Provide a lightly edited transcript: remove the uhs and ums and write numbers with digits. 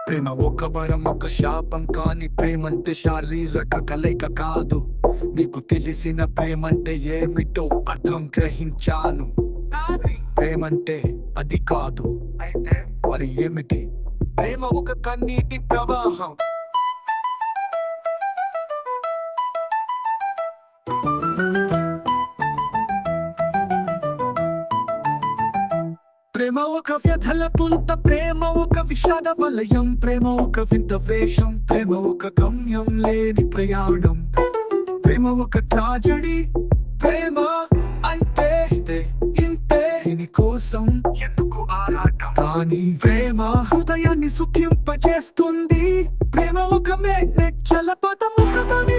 ప్రేమ ఒక వరం ఒక శాపం కాని ప్రేమంటే శారీరక కలయిక కాదు. నీకు తెలిసిన ప్రేమంటే ఏమిటో అర్థం గ్రహించాను. ప్రేమంటే అది కాదు, మరి ఏమిటి? ప్రేమ ఒక కన్నీటి ప్రవాహం. ప్రేమ ఒక వ్యధల పుంత, ప్రేమ ఒక విషాద వలయం, ప్రేమ ఒక వింత వేషం, ప్రేమ ఒక గమ్యం లేని ప్రయాణం, ప్రేమ ఒక ట్రాజడీ. ప్రేమ అంటే ఇంతే, దీని కోసం ఎందుకు ఆరాటం? కానీ ప్రేమ హృదయాన్ని సుఖింపజేస్తుంది. ప్రేమ ఒక మేగ్నెట్, జలపాతం, ఒక దాని